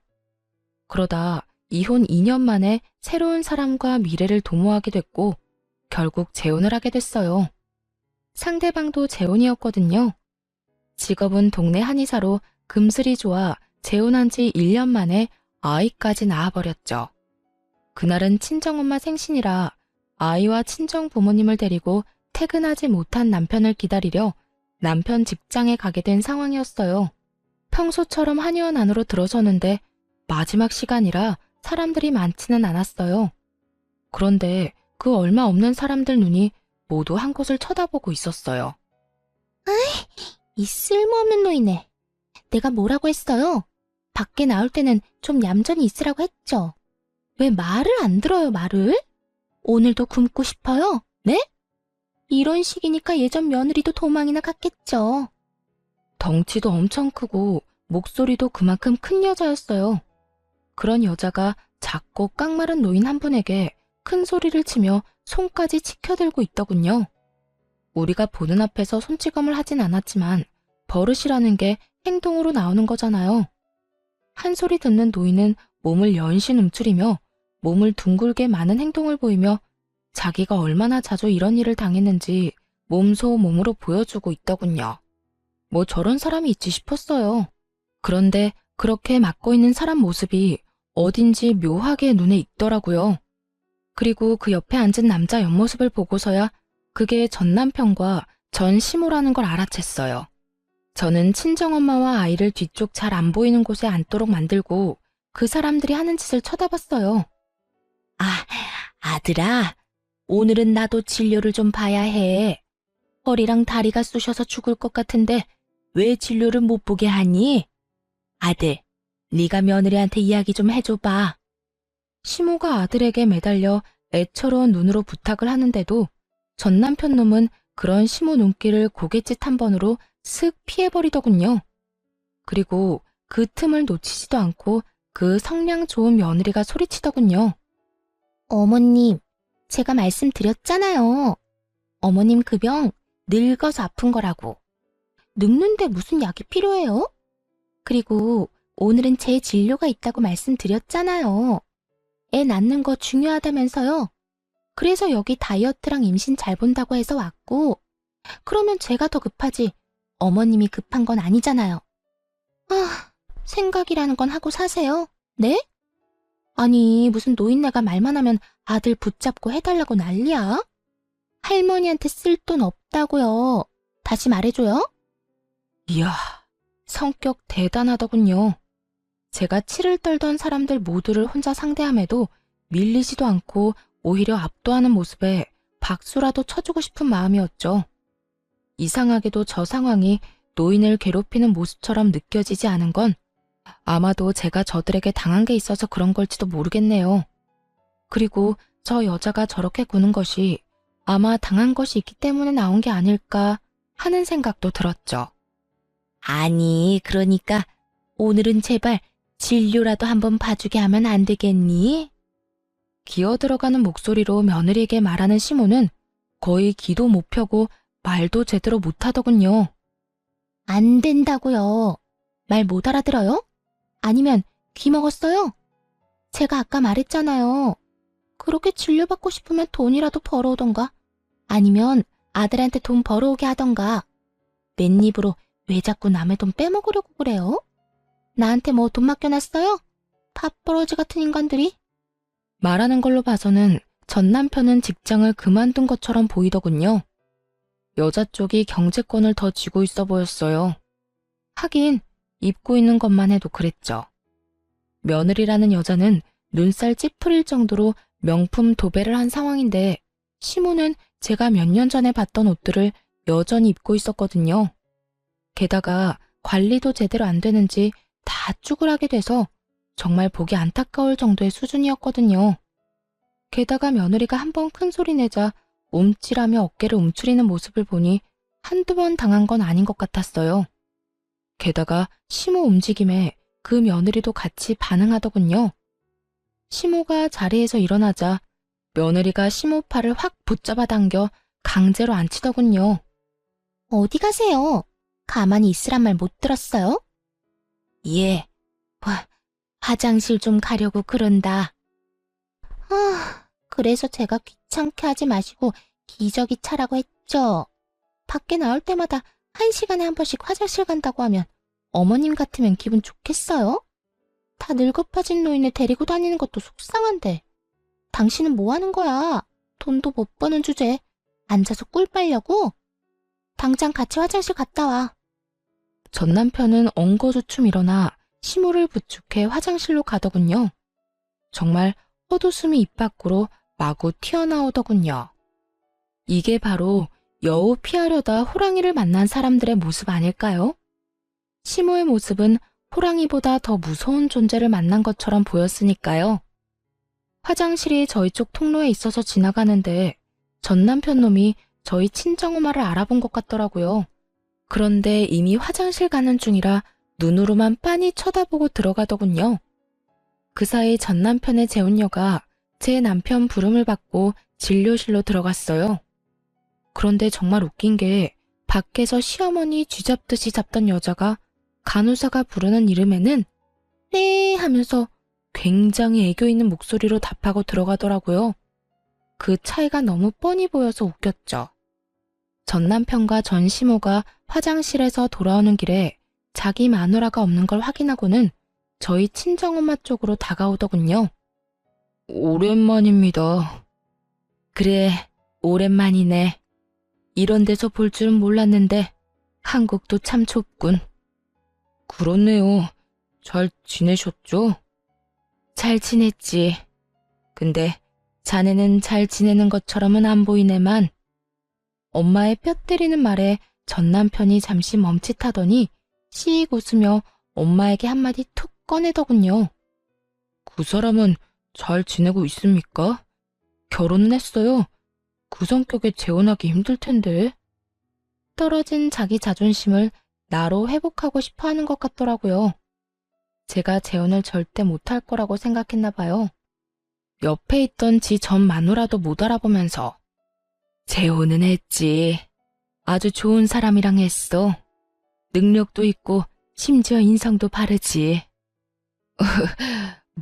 그러다 이혼 2년 만에 새로운 사람과 미래를 도모하게 됐고 결국 재혼을 하게 됐어요. 상대방도 재혼이었거든요. 직업은 동네 한의사로 금슬이 좋아 재혼한 지 1년 만에 아이까지 낳아버렸죠. 그날은 친정엄마 생신이라 아이와 친정 부모님을 데리고 퇴근하지 못한 남편을 기다리려 남편 직장에 가게 된 상황이었어요. 평소처럼 한의원 안으로 들어서는데 마지막 시간이라 사람들이 많지는 않았어요. 그런데 그 얼마 없는 사람들 눈이 모두 한 곳을 쳐다보고 있었어요. 이 쓸모없는 노이네. 내가 뭐라고 했어요? 밖에 나올 때는 좀 얌전히 있으라고 했죠. 왜 말을 안 들어요, 말을? 오늘도 굶고 싶어요? 네? 이런 식이니까 예전 며느리도 도망이나 갔겠죠. 덩치도 엄청 크고 목소리도 그만큼 큰 여자였어요. 그런 여자가 작고 깡마른 노인 한 분에게 큰 소리를 치며 손까지 치켜들고 있더군요. 우리가 보는 앞에서 손찌검을 하진 않았지만 버릇이라는 게 행동으로 나오는 거잖아요. 한 소리 듣는 노인은 몸을 연신 움츠리며 몸을 둥글게 많은 행동을 보이며 자기가 얼마나 자주 이런 일을 당했는지 몸소 몸으로 보여주고 있더군요. 뭐 저런 사람이 있지 싶었어요. 그런데 그렇게 맡고 있는 사람 모습이 어딘지 묘하게 눈에 익더라고요. 그리고 그 옆에 앉은 남자 옆모습을 보고서야 그게 전 남편과 전 시모라는 걸 알아챘어요. 저는 친정엄마와 아이를 뒤쪽 잘 안 보이는 곳에 앉도록 만들고 그 사람들이 하는 짓을 쳐다봤어요. 아들아, 오늘은 나도 진료를 좀 봐야 해. 허리랑 다리가 쑤셔서 죽을 것 같은데 왜 진료를 못 보게 하니? 아들, 네가 며느리한테 이야기 좀 해줘봐. 시모가 아들에게 매달려 애처로운 눈으로 부탁을 하는데도 전 남편 놈은 그런 시모 눈길을 고갯짓 한 번으로 슥 피해버리더군요. 그리고 그 틈을 놓치지도 않고 그 성량 좋은 며느리가 소리치더군요. 어머님, 제가 말씀드렸잖아요. 어머님 그 병 늙어서 아픈 거라고. 늙는데 무슨 약이 필요해요? 그리고 오늘은 제 진료가 있다고 말씀드렸잖아요. 애 낳는 거 중요하다면서요. 그래서 여기 다이어트랑 임신 잘 본다고 해서 왔고, 그러면 제가 더 급하지 어머님이 급한 건 아니잖아요. 생각이라는 건 하고 사세요. 네? 아니, 무슨 노인네가 말만 하면 아들 붙잡고 해달라고 난리야? 할머니한테 쓸 돈 없다고요. 다시 말해줘요. 이야, 성격 대단하더군요. 제가 치를 떨던 사람들 모두를 혼자 상대함에도 밀리지도 않고 오히려 압도하는 모습에 박수라도 쳐주고 싶은 마음이었죠. 이상하게도 저 상황이 노인을 괴롭히는 모습처럼 느껴지지 않은 건 아마도 제가 저들에게 당한 게 있어서 그런 걸지도 모르겠네요. 그리고 저 여자가 저렇게 구는 것이 아마 당한 것이 있기 때문에 나온 게 아닐까 하는 생각도 들었죠. 아니, 그러니까 오늘은 제발 진료라도 한번 봐주게 하면 안 되겠니? 기어 들어가는 목소리로 며느리에게 말하는 시모는 거의 기도 못 펴고 말도 제대로 못 하더군요. 안 된다고요. 말 못 알아들어요? 아니면 귀 먹었어요? 제가 아까 말했잖아요. 그렇게 진료받고 싶으면 돈이라도 벌어오던가 아니면 아들한테 돈 벌어오게 하던가. 맨입으로 왜 자꾸 남의 돈 빼먹으려고 그래요? 나한테 뭐 돈 맡겨놨어요? 밥벌어지 같은 인간들이. 말하는 걸로 봐서는 전 남편은 직장을 그만둔 것처럼 보이더군요. 여자 쪽이 경제권을 더 쥐고 있어 보였어요. 하긴 입고 있는 것만 해도 그랬죠. 며느리라는 여자는 눈살 찌푸릴 정도로 명품 도배를 한 상황인데 시모는 제가 몇 년 전에 봤던 옷들을 여전히 입고 있었거든요. 게다가 관리도 제대로 안 되는지 다 쭈그라게 돼서 정말 보기 안타까울 정도의 수준이었거든요. 게다가 며느리가 한 번 큰 소리 내자 움찔하며 어깨를 움츠리는 모습을 보니 한두 번 당한 건 아닌 것 같았어요. 게다가 시모 움직임에 그 며느리도 같이 반응하더군요. 시모가 자리에서 일어나자 며느리가 시모 팔을 확 붙잡아 당겨 강제로 앉히더군요. 어디 가세요? 가만히 있으란 말 못 들었어요? 예, 화장실 좀 가려고 그런다. 그래서 제가 귀찮게 하지 마시고 기저귀 차라고 했죠. 밖에 나올 때마다 1시간에 한 번씩 화장실 간다고 하면 어머님 같으면 기분 좋겠어요? 다 늙어 빠진 노인을 데리고 다니는 것도 속상한데. 당신은 뭐 하는 거야? 돈도 못 버는 주제에 앉아서 꿀 빨려고? 당장 같이 화장실 갔다 와. 전 남편은 엉거주춤 일어나 시모를 부축해 화장실로 가더군요. 정말 헛웃음이 입 밖으로 마구 튀어나오더군요. 이게 바로 여우 피하려다 호랑이를 만난 사람들의 모습 아닐까요? 시모의 모습은 호랑이보다 더 무서운 존재를 만난 것처럼 보였으니까요. 화장실이 저희 쪽 통로에 있어서 지나가는데 전 남편 놈이 저희 친정엄마를 알아본 것 같더라고요. 그런데 이미 화장실 가는 중이라 눈으로만 빤히 쳐다보고 들어가더군요. 그 사이 전 남편의 재혼녀가 제 남편 부름을 받고 진료실로 들어갔어요. 그런데 정말 웃긴 게 밖에서 시어머니 쥐잡듯이 잡던 여자가 간호사가 부르는 이름에는 네 하면서 굉장히 애교 있는 목소리로 답하고 들어가더라고요. 그 차이가 너무 뻔히 보여서 웃겼죠. 전 남편과 전 시모가 화장실에서 돌아오는 길에 자기 마누라가 없는 걸 확인하고는 저희 친정엄마 쪽으로 다가오더군요. 오랜만입니다. 그래, 오랜만이네. 이런 데서 볼 줄은 몰랐는데 한국도 참 좁군. 그렇네요. 잘 지내셨죠? 잘 지냈지. 근데 자네는 잘 지내는 것처럼은 안 보이네만. 엄마의 뼈 때리는 말에 전 남편이 잠시 멈칫하더니 씩 웃으며 엄마에게 한마디 툭 꺼내더군요. 그 사람은 잘 지내고 있습니까? 결혼은 했어요. 그 성격에 재혼하기 힘들 텐데. 떨어진 자기 자존심을 나로 회복하고 싶어 하는 것 같더라고요. 제가 재혼을 절대 못할 거라고 생각했나 봐요. 옆에 있던 지 전 마누라도 못 알아보면서 재혼은 했지. 아주 좋은 사람이랑 했어. 능력도 있고 심지어 인성도 바르지.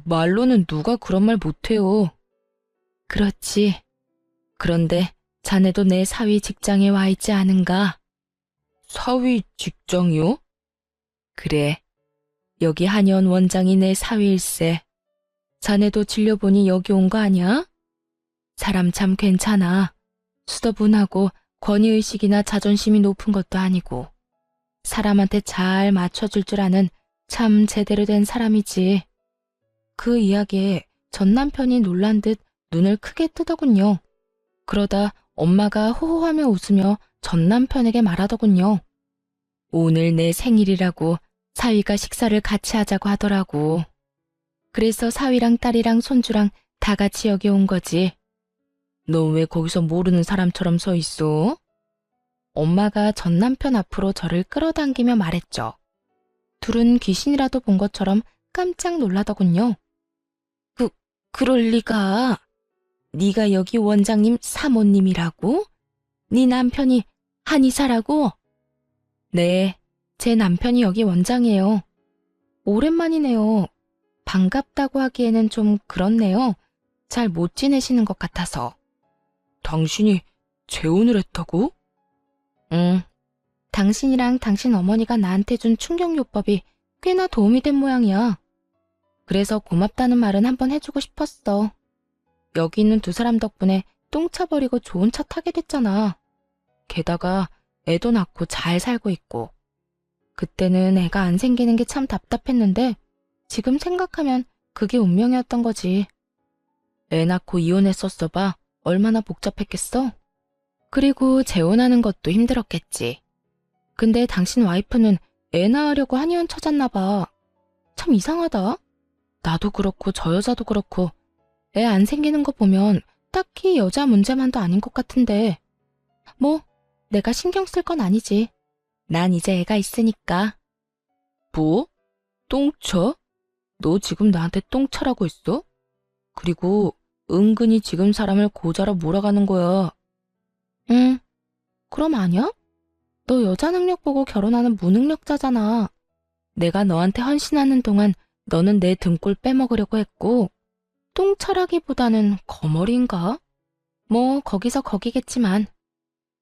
말로는 누가 그런 말 못해요. 그렇지. 그런데 자네도 내 사위 직장에 와 있지 않은가? 사위 직장이요? 그래. 여기 한의원 원장이 내 사위일세. 자네도 진료보니 여기 온 거 아니야? 사람 참 괜찮아. 수더분하고 권위의식이나 자존심이 높은 것도 아니고 사람한테 잘 맞춰줄 줄 아는 참 제대로 된 사람이지. 그 이야기에 전 남편이 놀란 듯 눈을 크게 뜨더군요. 그러다 엄마가 호호하며 웃으며 전 남편에게 말하더군요. 오늘 내 생일이라고 사위가 식사를 같이 하자고 하더라고. 그래서 사위랑 딸이랑 손주랑 다 같이 여기 온 거지. 너 왜 거기서 모르는 사람처럼 서 있어? 엄마가 전 남편 앞으로 저를 끌어당기며 말했죠. 둘은 귀신이라도 본 것처럼 깜짝 놀라더군요. 그럴 리가. 네가 여기 원장님 사모님이라고? 네 남편이 한의사라고? 네, 제 남편이 여기 원장이에요. 오랜만이네요. 반갑다고 하기에는 좀 그렇네요. 잘 못 지내시는 것 같아서. 당신이 재혼을 했다고? 응. 당신이랑 당신 어머니가 나한테 준 충격요법이 꽤나 도움이 된 모양이야. 그래서 고맙다는 말은 한번 해주고 싶었어. 여기 있는 두 사람 덕분에 똥차 버리고 좋은 차 타게 됐잖아. 게다가 애도 낳고 잘 살고 있고. 그때는 애가 안 생기는 게 참 답답했는데 지금 생각하면 그게 운명이었던 거지. 애 낳고 이혼했었어 봐. 얼마나 복잡했겠어? 그리고 재혼하는 것도 힘들었겠지. 근데 당신 와이프는 애 낳으려고 한의원 찾았나 봐. 참 이상하다. 나도 그렇고 저 여자도 그렇고 애 안 생기는 거 보면 딱히 여자 문제만도 아닌 것 같은데. 뭐 내가 신경 쓸 건 아니지. 난 이제 애가 있으니까. 뭐? 똥차? 너 지금 나한테 똥차라고 했어? 그리고 은근히 지금 사람을 고자로 몰아가는 거야. 응. 그럼 아니야? 너 여자 능력 보고 결혼하는 무능력자잖아. 내가 너한테 헌신하는 동안 너는 내 등골 빼먹으려고 했고 똥차라기보다는 거머리인가? 뭐 거기서 거기겠지만.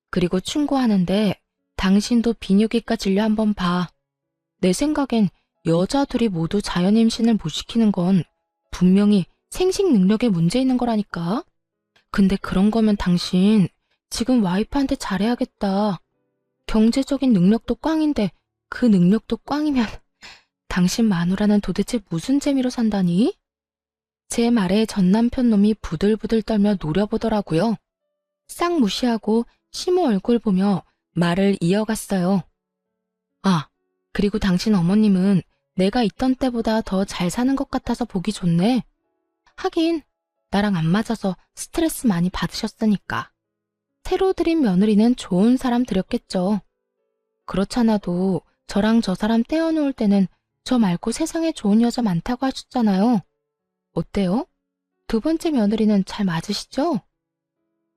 그리고 충고하는데 당신도 비뇨기과 진료 한번 봐. 내 생각엔 여자 둘이 모두 자연 임신을 못 시키는 건 분명히 생식 능력에 문제 있는 거라니까. 근데 그런 거면 당신 지금 와이프한테 잘해야겠다. 경제적인 능력도 꽝인데 그 능력도 꽝이면 당신 마누라는 도대체 무슨 재미로 산다니? 제 말에 전 남편 놈이 부들부들 떨며 노려보더라고요. 싹 무시하고 시모 얼굴 보며 말을 이어갔어요. 아, 그리고 당신 어머님은 내가 있던 때보다 더 잘 사는 것 같아서 보기 좋네. 하긴 나랑 안 맞아서 스트레스 많이 받으셨으니까. 새로 들인 며느리는 좋은 사람 들였겠죠. 그렇잖아도 저랑 저 사람 떼어놓을 때는 저 말고 세상에 좋은 여자 많다고 하셨잖아요. 어때요? 두 번째 며느리는 잘 맞으시죠?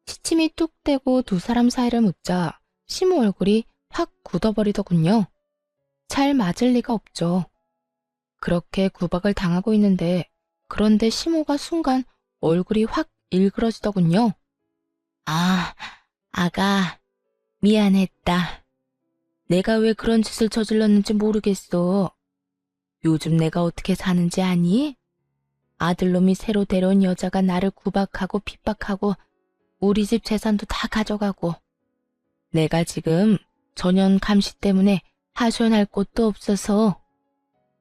시침이 뚝 떼고 두 사람 사이를 묻자 시모 얼굴이 확 굳어버리더군요. 잘 맞을 리가 없죠. 그렇게 구박을 당하고 있는데 그런데 시모가 순간 얼굴이 확 일그러지더군요. 아, 아가, 미안했다. 내가 왜 그런 짓을 저질렀는지 모르겠어. 요즘 내가 어떻게 사는지 아니? 아들놈이 새로 데려온 여자가 나를 구박하고 핍박하고 우리 집 재산도 다 가져가고 내가 지금 전년 감시 때문에 하소연할 곳도 없어서.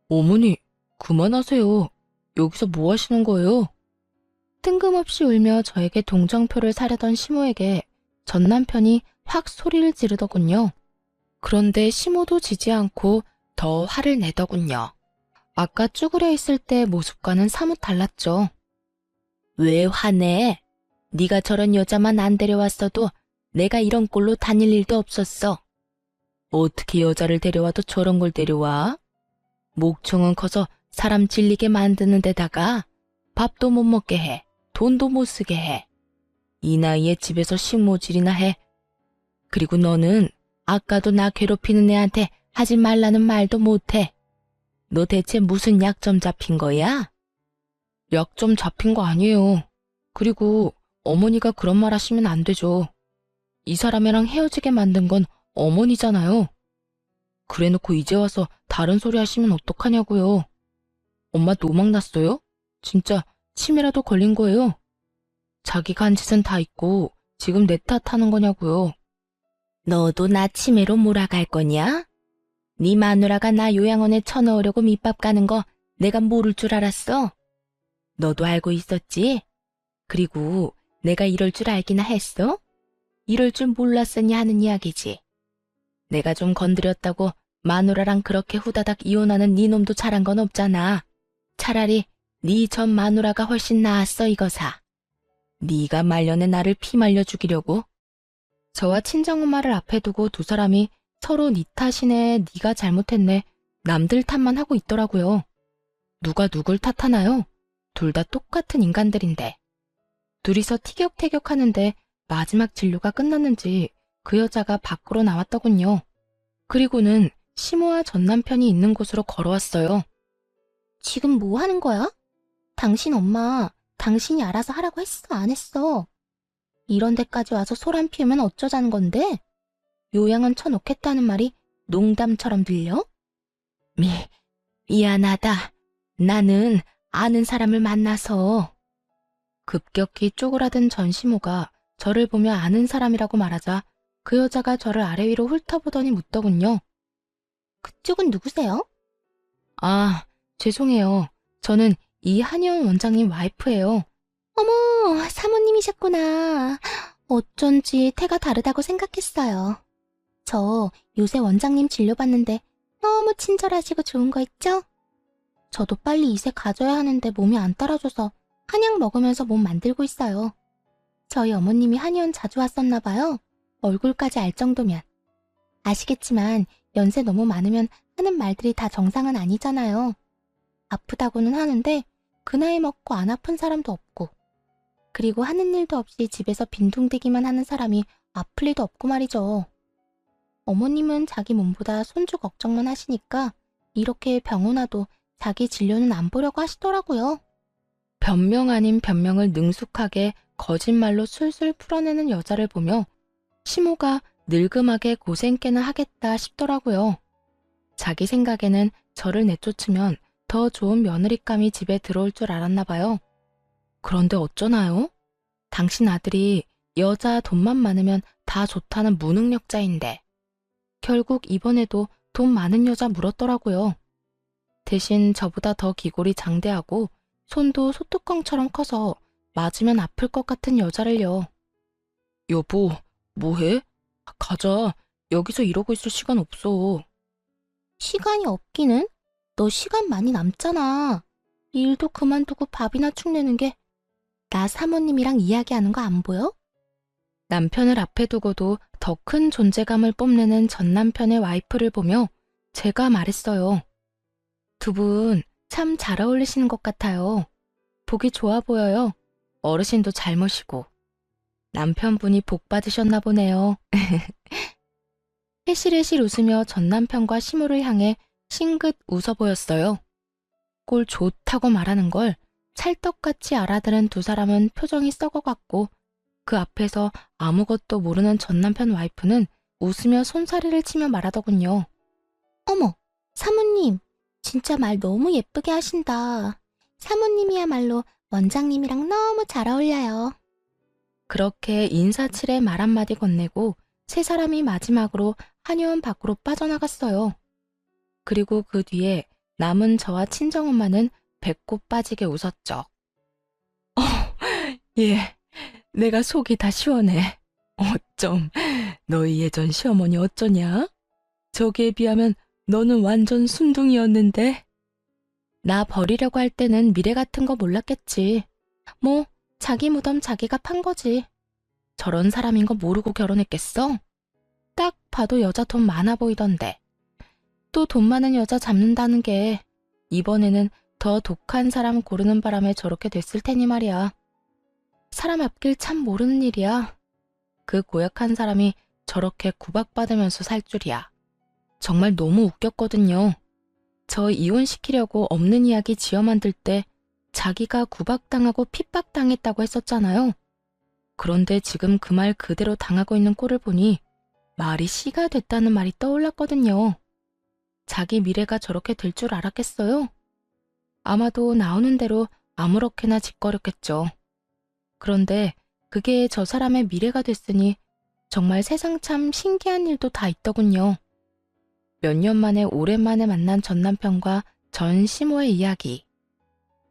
어머니, 그만하세요. 여기서 뭐 하시는 거예요? 뜬금없이 울며 저에게 동정표를 사려던 시모에게 전 남편이 확 소리를 지르더군요. 그런데 시모도 지지 않고 더 화를 내더군요. 아까 쭈그려 있을 때 모습과는 사뭇 달랐죠. 왜 화내? 네가 저런 여자만 안 데려왔어도 내가 이런 꼴로 다닐 일도 없었어. 어떻게 여자를 데려와도 저런 걸 데려와? 목청은 커서 사람 질리게 만드는 데다가 밥도 못 먹게 해. 돈도 못 쓰게 해. 이 나이에 집에서 식모질이나 해. 그리고 너는 아까도 나 괴롭히는 애한테 하지 말라는 말도 못해. 너 대체 무슨 약점 잡힌 거야? 약점 잡힌 거 아니에요. 그리고 어머니가 그런 말 하시면 안 되죠. 이 사람이랑 헤어지게 만든 건 어머니잖아요. 그래놓고 이제 와서 다른 소리 하시면 어떡하냐고요. 엄마 노망 났어요? 진짜 치매라도 걸린 거예요. 자기가 한 짓은 다 있고 지금 내 탓하는 거냐고요. 너도 나 치매로 몰아갈 거냐? 네 마누라가 나 요양원에 쳐넣으려고 밑밥 가는 거 내가 모를 줄 알았어? 너도 알고 있었지? 그리고 내가 이럴 줄 알기나 했어? 이럴 줄 몰랐으니 하는 이야기지. 내가 좀 건드렸다고 마누라랑 그렇게 후다닥 이혼하는 네 놈도 잘한 건 없잖아. 차라리 네 전 마누라가 훨씬 나았어 이거사. 네가 말년에 나를 피말려 죽이려고? 저와 친정엄마를 앞에 두고 두 사람이 서로 네 탓이네, 네가 잘못했네, 남들 탓만 하고 있더라고요. 누가 누굴 탓하나요? 둘 다 똑같은 인간들인데. 둘이서 티격태격하는데 마지막 진료가 끝났는지 그 여자가 밖으로 나왔더군요. 그리고는 시모와 전 남편이 있는 곳으로 걸어왔어요. 지금 뭐 하는 거야? 당신 엄마, 당신이 알아서 하라고 했어, 안 했어? 이런 데까지 와서 소란 피우면 어쩌자는 건데? 요양은 쳐놓겠다는 말이 농담처럼 들려? 미안하다. 나는 아는 사람을 만나서. 급격히 쪼그라든 전 시모가 저를 보며 아는 사람이라고 말하자 그 여자가 저를 아래 위로 훑어보더니 묻더군요. 그쪽은 누구세요? 아, 죄송해요. 저는 이 한의원 원장님 와이프예요. 어머, 사모님이셨구나. 어쩐지 태가 다르다고 생각했어요. 저 요새 원장님 진료받는데 너무 친절하시고 좋은 거 있죠? 저도 빨리 이세 가져야 하는데 몸이 안 따라줘서 한약 먹으면서 몸 만들고 있어요. 저희 어머님이 한의원 자주 왔었나 봐요. 얼굴까지 알 정도면. 아시겠지만 연세 너무 많으면 하는 말들이 다 정상은 아니잖아요. 아프다고는 하는데 그 나이 먹고 안 아픈 사람도 없고, 그리고 하는 일도 없이 집에서 빈둥대기만 하는 사람이 아플 리도 없고 말이죠. 어머님은 자기 몸보다 손주 걱정만 하시니까 이렇게 병원 와도 자기 진료는 안 보려고 하시더라고요. 변명 아닌 변명을 능숙하게 거짓말로 술술 풀어내는 여자를 보며 시모가 늙음하게 고생 깨나 하겠다 싶더라고요. 자기 생각에는 저를 내쫓으면 더 좋은 며느리감이 집에 들어올 줄 알았나 봐요. 그런데 어쩌나요? 당신 아들이 여자 돈만 많으면 다 좋다는 무능력자인데 결국 이번에도 돈 많은 여자 물었더라고요. 대신 저보다 더 기골이 장대하고 손도 소뚜껑처럼 커서 맞으면 아플 것 같은 여자를요. 여보, 뭐해? 가자. 여기서 이러고 있을 시간 없어. 시간이 없기는? 너 시간 많이 남잖아. 일도 그만두고 밥이나 축내는 게 나 사모님이랑 이야기하는 거 안 보여? 남편을 앞에 두고도 더 큰 존재감을 뽐내는 전 남편의 와이프를 보며 제가 말했어요. 두 분 참 잘 어울리시는 것 같아요. 보기 좋아 보여요. 어르신도 잘 모시고. 남편분이 복 받으셨나 보네요. 해실해실 웃으며 전 남편과 시모를 향해 싱긋 웃어 보였어요. 꼴 좋다고 말하는 걸 찰떡같이 알아들은 두 사람은 표정이 썩어갔고 그 앞에서 아무것도 모르는 전 남편 와이프는 웃으며 손사래를 치며 말하더군요. 어머, 사모님, 진짜 말 너무 예쁘게 하신다. 사모님이야말로 원장님이랑 너무 잘 어울려요. 그렇게 인사치레 말 한마디 건네고 세 사람이 마지막으로 한의원 밖으로 빠져나갔어요. 그리고 그 뒤에 남은 저와 친정엄마는 배꼽 빠지게 웃었죠. 예, 내가 속이 다 시원해. 어쩜 너희 예전 시어머니 어쩌냐? 저기에 비하면 너는 완전 순둥이였는데. 나 버리려고 할 때는 미래 같은 거 몰랐겠지. 뭐 자기 무덤 자기가 판 거지. 저런 사람인 거 모르고 결혼했겠어? 딱 봐도 여자 돈 많아 보이던데. 또 돈 많은 여자 잡는다는 게 이번에는 더 독한 사람 고르는 바람에 저렇게 됐을 테니 말이야. 사람 앞길 참 모르는 일이야. 그 고약한 사람이 저렇게 구박받으면서 살 줄이야. 정말 너무 웃겼거든요. 저 이혼시키려고 없는 이야기 지어 만들 때 자기가 구박당하고 핍박당했다고 했었잖아요. 그런데 지금 그 말 그대로 당하고 있는 꼴을 보니 말이 씨가 됐다는 말이 떠올랐거든요. 자기 미래가 저렇게 될 줄 알았겠어요? 아마도 나오는 대로 아무렇게나 짓거렸겠죠. 그런데 그게 저 사람의 미래가 됐으니 정말 세상 참 신기한 일도 다 있더군요. 몇 년 만에 오랜만에 만난 전 남편과 전 시모의 이야기.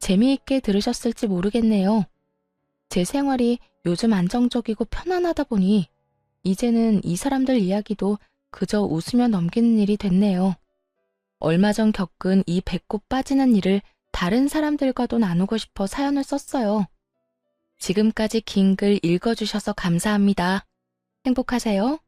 재미있게 들으셨을지 모르겠네요. 제 생활이 요즘 안정적이고 편안하다 보니 이제는 이 사람들 이야기도 그저 웃으며 넘기는 일이 됐네요. 얼마 전 겪은 이 배꼽 빠지는 일을 다른 사람들과도 나누고 싶어 사연을 썼어요. 지금까지 긴 글 읽어주셔서 감사합니다. 행복하세요.